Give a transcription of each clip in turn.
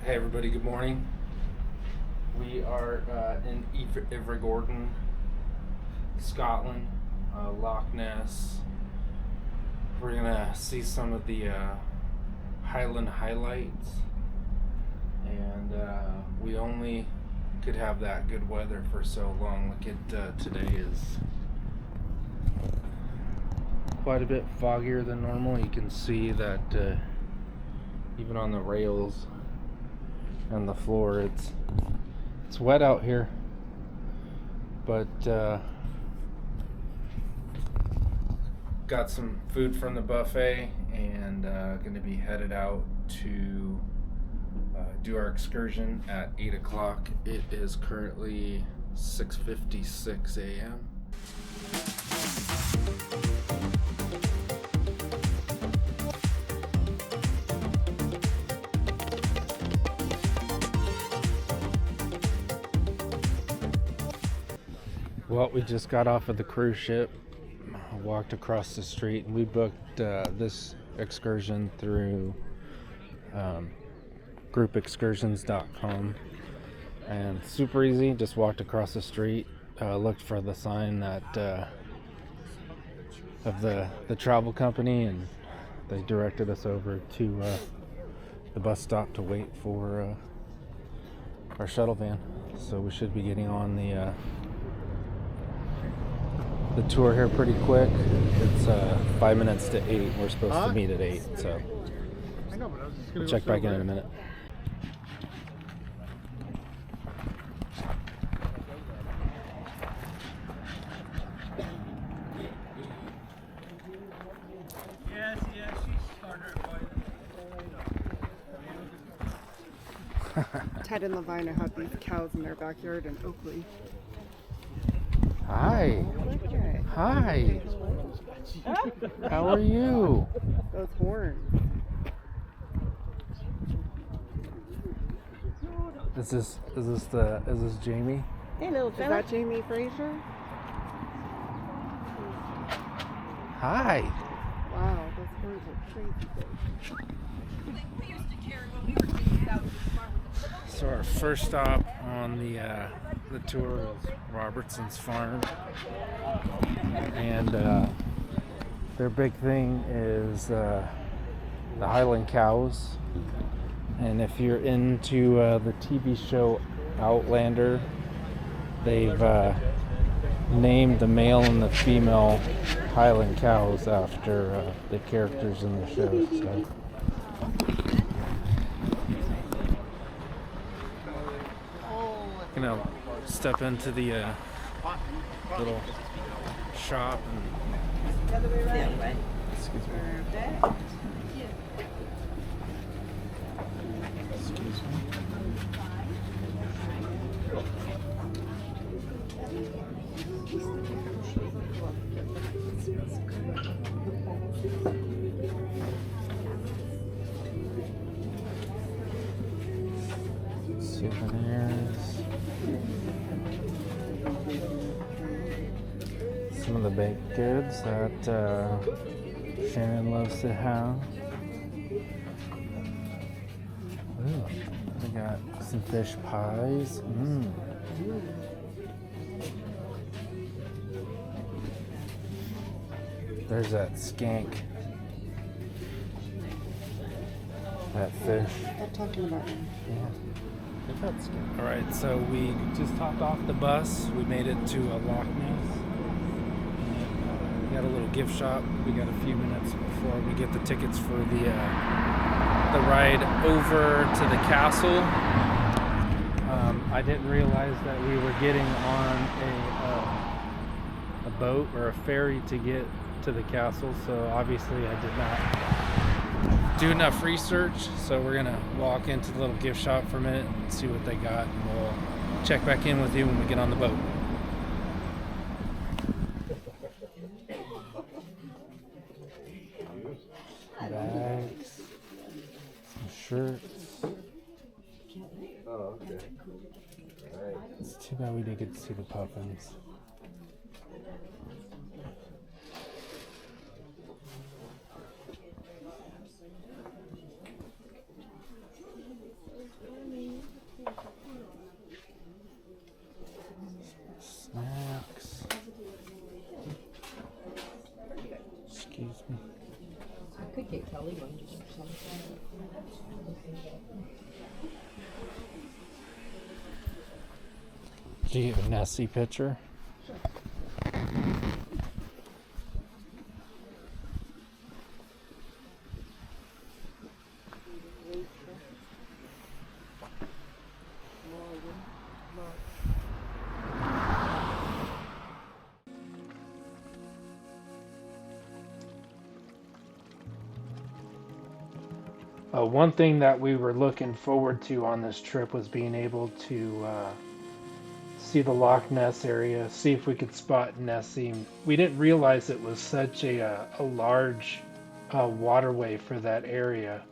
Hey everybody, good morning. We are in Invergordon, Scotland, Loch Ness. We're gonna see some of the Highland highlights, and we only could have that good weather for so long. Look at today is quite a bit foggier than normal. You can see that even on the rails and the floor, it's wet out here, but got some food from the buffet and going to be headed out to do our excursion at 8 o'clock. It is currently 6:56 a.m. Well, we just got off of the cruise ship, walked across the street, and we booked this excursion through groupexcursions.com, and super easy. Just walked across the street, looked for the sign that of the travel company, and they directed us over to the bus stop to wait for our shuttle van. So we should be getting on the tour here pretty quick. It's 5 minutes to 8. We're supposed to meet at 8, so we'll check back in a minute. Yes, she's started. Ted and Levina have these cows in their backyard in Oakley. Hi. Hi. How are you? Those horns. Is this Jamie? Hey, little fella. Is that Jamie Fraser? Hi. Wow, those horns are crazy big. So our first stop on the tour is Robertson's farm, and their big thing is the Highland cows. And if you're into the TV show Outlander, they've named the male and the female Highland cows after the characters in the show. So. Step into the little shop and excuse me. Excuse me. Souvenirs. Some of the baked goods that Sharon loves to have. Ooh, we got some fish pies. There's that skank. That fish. I'm talking about him. Yeah. All right, so we just hopped off the bus. We made it to Loch Ness. We got a little gift shop. We got a few minutes before we get the tickets for the ride over to the castle. I didn't realize that we were getting on a boat or a ferry to get to the castle, so obviously I did not do enough research. So we're gonna walk into the little gift shop for a minute and see what they got, and we'll check back in with you when we get on the boat. Bags, some shirts. Oh, okay. All right. It's too bad we didn't get to see the puffins. Do you have a Nessie picture? One thing that we were looking forward to on this trip was being able to see the Loch Ness area, see if we could spot Nessie. We didn't realize it was such a large waterway for that area.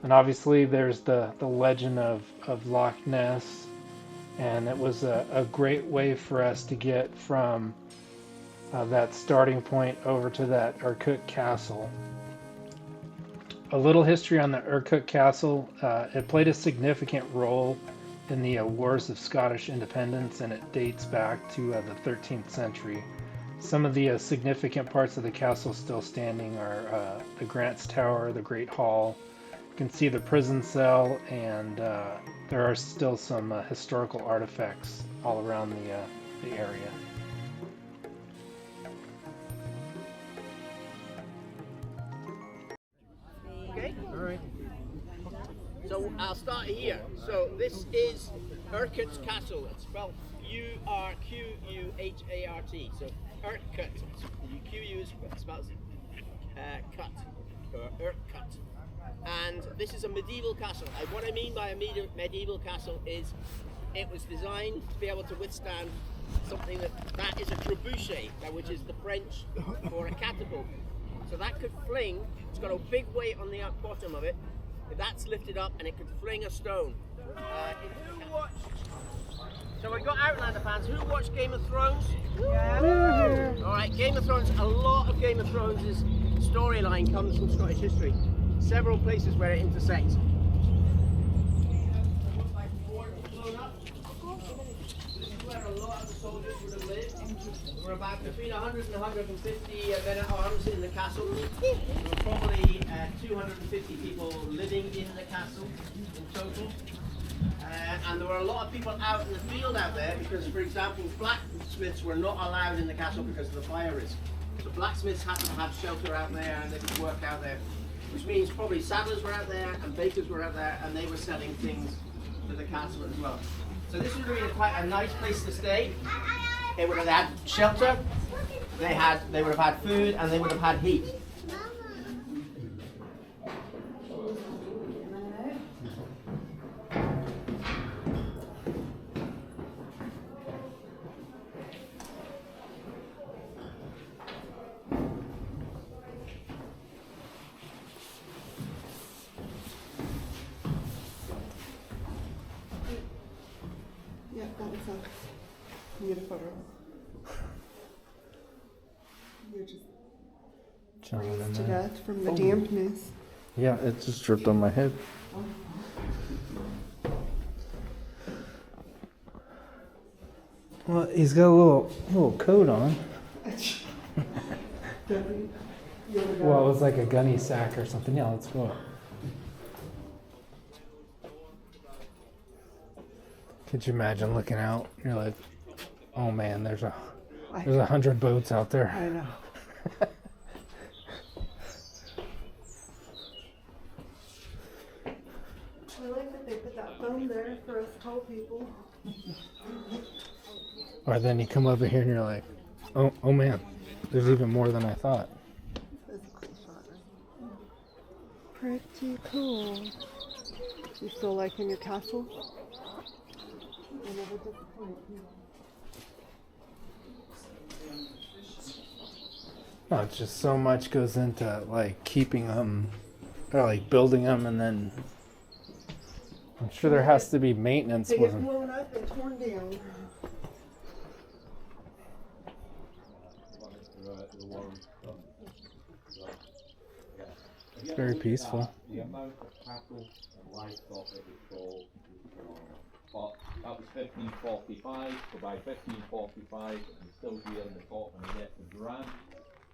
And obviously there's the legend of Loch Ness, and it was a great way for us to get from that starting point over to that Urquhart castle. A little history on the Urquhart castle. It played a significant role in the Wars of Scottish Independence, and it dates back to the 13th century. Some of the significant parts of the castle still standing are the Grant's Tower, the Great Hall. You can see the prison cell, and there are still some historical artifacts all around the area. Okay. All right. So I'll start here. So this is Urquhart's Castle. It's spelled Urquhart. So Urquhart. QU spells cut, or Urquhart. And this is a medieval castle. What I mean by a medieval castle is it was designed to be able to withstand something that is a trebuchet, which is the French for a catapult. So that could fling. It's got a big weight on the bottom of it. That's lifted up and it could fling a stone. So we got Outlander fans. Who watched Game of Thrones? Yeah. All right, Game of Thrones. A lot of Game of Thrones' storyline comes from Scottish history. Several places where it intersects. This is where a lot of the soldiers would have lived. There were about between 100 and 150 men at arms in the castle. There were probably 250 people living in the castle in total. And there were a lot of people out in the field out there because, for example, blacksmiths were not allowed in the castle because of the fire risk. So blacksmiths had to have shelter out there and they could work out there, which means probably saddlers were out there and bakers were out there and they were selling things to the castle as well. So this would have been quite a nice place to stay. They would have had shelter, they would have had food, and they would have had heat. Yeah, that was a beautiful. You're just freezed to death from the dampness. Yeah, it just dripped on my head. Well, he's got a little coat on. Well, it was like a gunny sack or something. Yeah, let's go. Could you imagine looking out? You're like, oh man, there's 100 boats out there. I know. I like that they put that phone there for us tall people. Or then you come over here and you're like, oh man, there's even more than I thought. That's a cool shot, right? Pretty cool. You still liking your castle? I never disappoint you. No, it's just so much goes into like keeping them, or like building them, and then I'm sure there has to be maintenance. They get blown up and torn down. It's very peaceful. The amount of cattle and livestock that was sold was phenomenal. But that was 1545, so by 1545, and still here in the top when they get to Duran,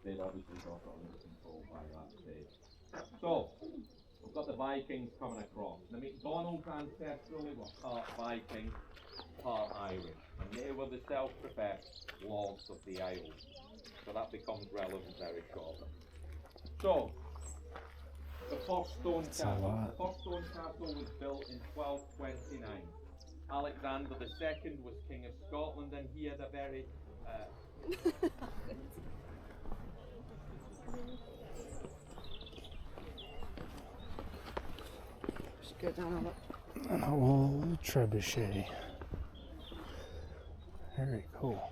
they'd obviously got it under control by that stage. So, we've got the Vikings coming across. Now, MacDonald's ancestrally were part Viking, part Irish, and they were the self-professed lords of the Isles. So that becomes relevant very shortly. So, the first stone castle. The first stone castle was built in 1229. Alexander II was King of Scotland, and he had a very Just go down An old trebuchet. Very cool.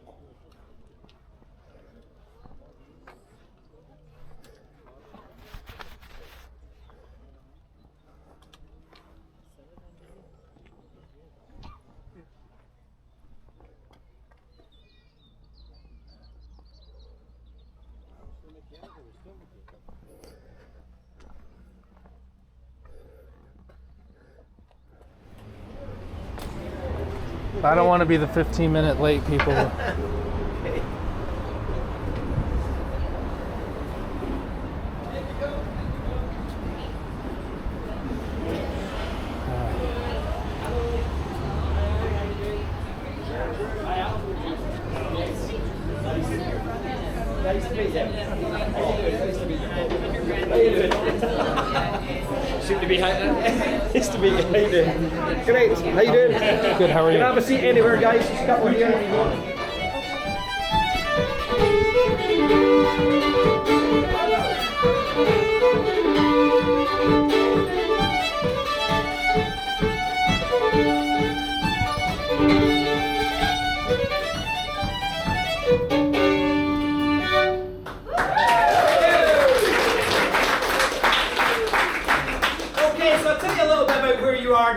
I don't want to be the 15-minute late people. Nice to meet you. Nice to meet you. How you doing? Seem to be nice to meet you. How you doing? Great. How you doing? Good, how are you? You can have a seat anywhere, guys. Just a couple here.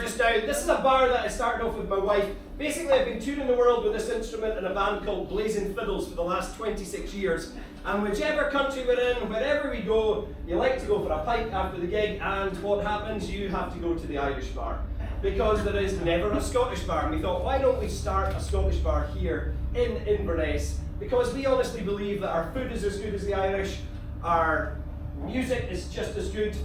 Just now. This is a bar that I started off with my wife. Basically, I've been touring the world with this instrument in a band called Blazing Fiddles for the last 26 years. And whichever country we're in, wherever we go, you like to go for a pint after the gig, and what happens? You have to go to the Irish bar. Because there is never a Scottish bar. And we thought, why don't we start a Scottish bar here in Inverness? Because we honestly believe that our food is as good as the Irish, our music is just as good,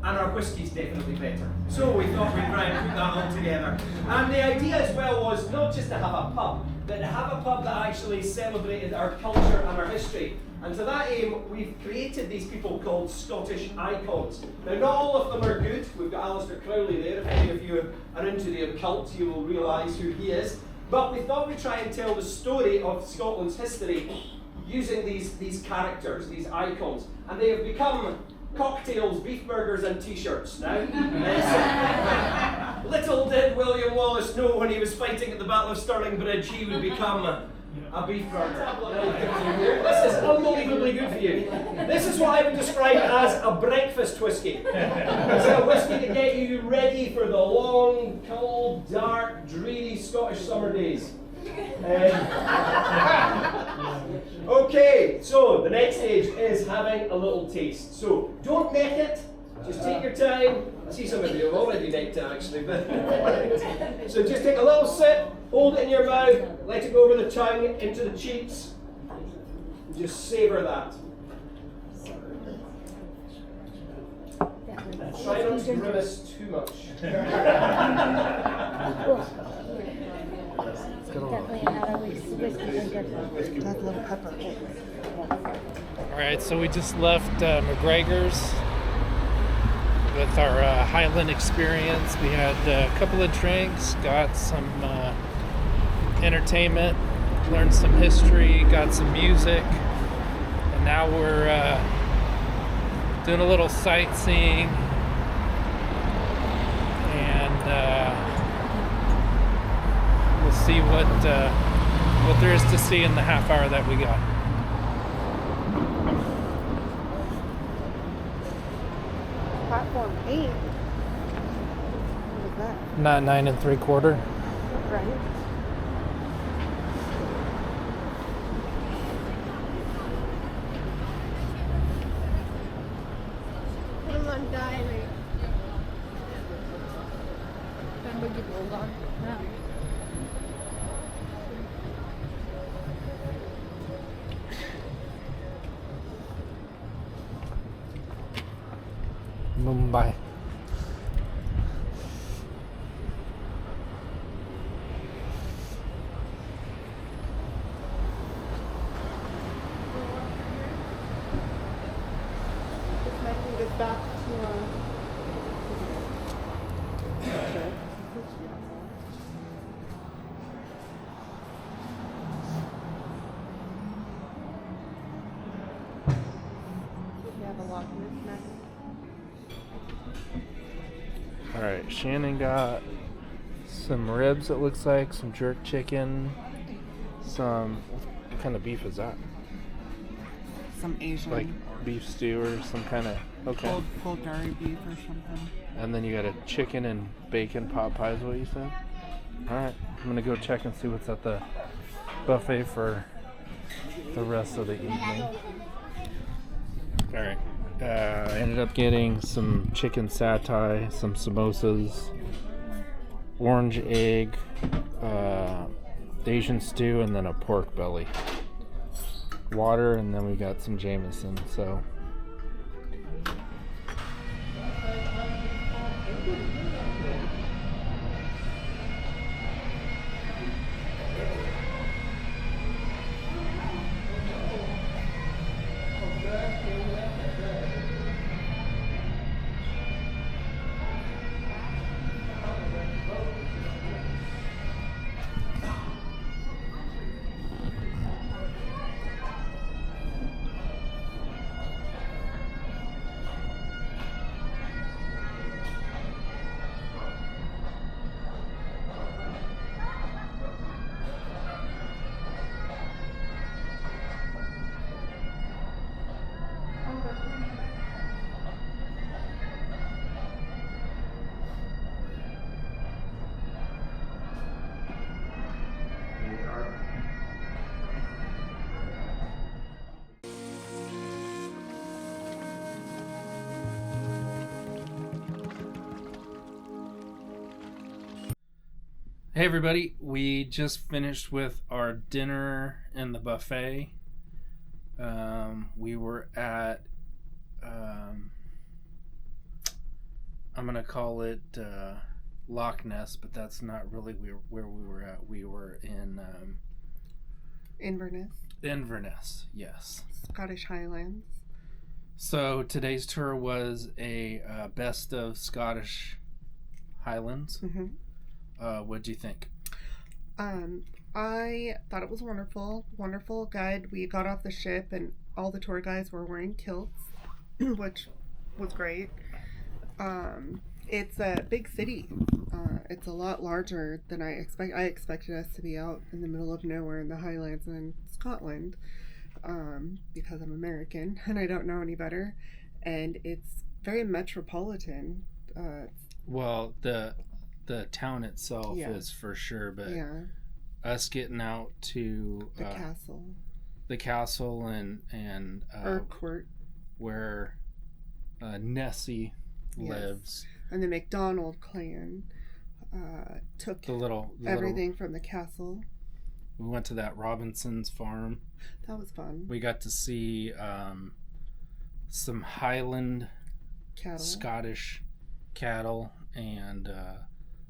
and our whiskey's definitely better. So we thought we'd try and put that all together. And the idea as well was not just to have a pub, but to have a pub that actually celebrated our culture and our history. And to that aim, we've created these people called Scottish icons. Now, not all of them are good. We've got Alistair Crowley there. If any of you are into the occult, you will realise who he is. But we thought we'd try and tell the story of Scotland's history using these characters, these icons. And they have become cocktails, beef burgers and t-shirts now. Little did William Wallace know when he was fighting at the Battle of Stirling Bridge he would become a beef burger. This is unbelievably good for you. This is what I would describe as a breakfast whiskey. It's a whiskey to get you ready for the long, cold, dark, dreary Scottish summer days. Okay, so the next stage is having a little taste. So don't neck it, just take your time. I see some of you have already necked it actually, but so just take a little sip, hold it in your mouth, let it go over the tongue, into the cheeks, and just savour that. Try not to grimace too much. Alright, so we just left McGregor's with our Highland experience. We had a couple of drinks, got some entertainment, learned some history, got some music, and now we're doing a little sightseeing and we'll see what there is to see in the half hour that we got. Platform 8. What is that? Not 9 3/4. Right. Put them on diving. Then we get rolled on. Yeah. Mumbai. back to we have a Loch Ness next. Alright, Shannon got some ribs, it looks like, some jerk chicken, some, what kind of beef is that? Some Asian Like beef stew or some kind of, okay. Bulgari beef or something. And then you got a chicken and bacon pot pie is what you said? Alright, I'm gonna go check and see what's at the buffet for the rest of the evening. Alright, I ended up getting some chicken satay, some samosas, orange egg, Asian stew, and then a pork belly. Water, and then we got some Jameson, so. Hey everybody, we just finished with our dinner in the buffet. We were at, I'm going to call it Loch Ness, but that's not really where we were at. We were in Inverness. Inverness, yes. Scottish Highlands. So today's tour was a best of Scottish Highlands. Mm-hmm. What'd you think? I thought it was wonderful. Wonderful guide. We got off the ship and all the tour guides were wearing kilts, which was great. It's a big city. It's a lot larger than I expect. I expected us to be out in the middle of nowhere in the Highlands in Scotland, because I'm American and I don't know any better. And it's very metropolitan. Well, the town itself is for sure, but us getting out to the castle and Urquhart, where Nessie lives, and the MacDonald clan took the everything from the castle. We went to that Robertson's farm. That was fun. We got to see some Highland Cattle. Scottish cattle and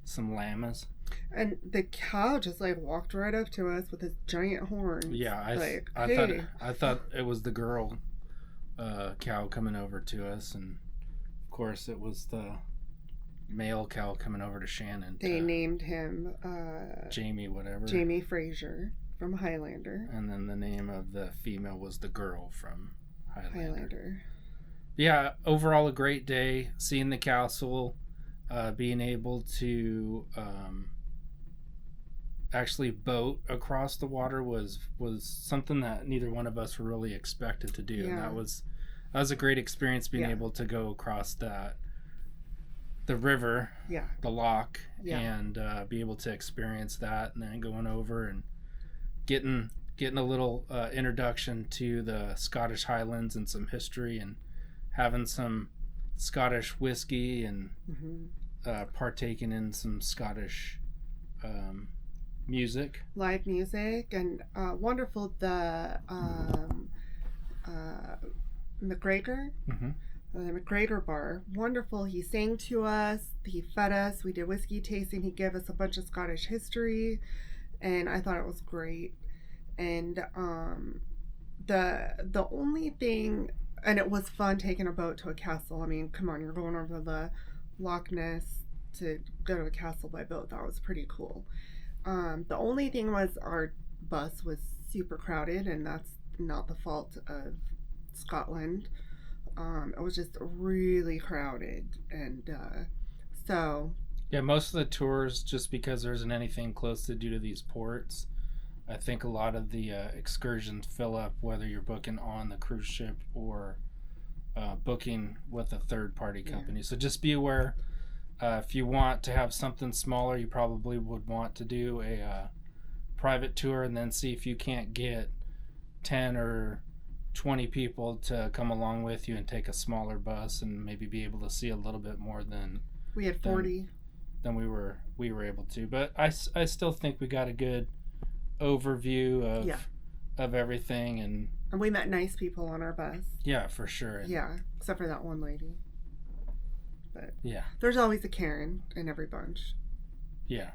some llamas. And the cow just like walked right up to us with his giant horns. Yeah, I thought it was the girl cow coming over to us, and of course it was the male cow coming over to Shannon. They named him Jamie whatever. Jamie Fraser from Highlander. And then the name of the female was the girl from Highlander. Yeah, overall a great day. Seeing the castle, being able to actually boat across the water was something that neither one of us were really expected to do. Yeah. And that was a great experience, being able to go across the river, the loch, and be able to experience that, and then going over and getting a little introduction to the Scottish Highlands and some history, and having some Scottish whiskey and partaking in some Scottish music, live music, and wonderful. The McGregor, the McGregor bar, wonderful. He sang to us, he fed us, we did whiskey tasting, he gave us a bunch of Scottish history, and I thought it was great. And the only thing And it was fun taking a boat to a castle. I mean, come on, you're going over the Loch Ness to go to a castle by boat. That was pretty cool. The only thing was our bus was super crowded, and that's not the fault of Scotland. It was just really crowded, and so Yeah, most of the tours, just because there isn't anything close to do to these ports, I think a lot of the excursions fill up, whether you're booking on the cruise ship or booking with a third-party company. So just be aware. If you want to have something smaller, you probably would want to do a private tour and then see if you can't get 10 or 20 people to come along with you and take a smaller bus and maybe be able to see a little bit more than we had 40. Than we were able to. But I still think we got a good overview of everything, and we met nice people on our bus. Yeah, for sure. Yeah, except for that one lady. But yeah, there's always a Karen in every bunch. Yeah.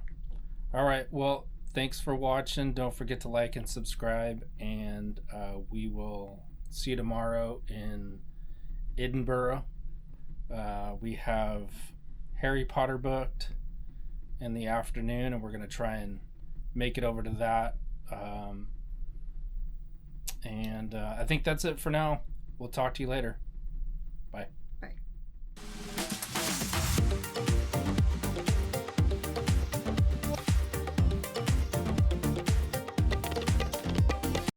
All right. Well, thanks for watching. Don't forget to like and subscribe, and we will see you tomorrow in Edinburgh. We have Harry Potter booked in the afternoon, and we're going to try and make it over to that. And I think that's it for now. We'll talk to you later. Bye.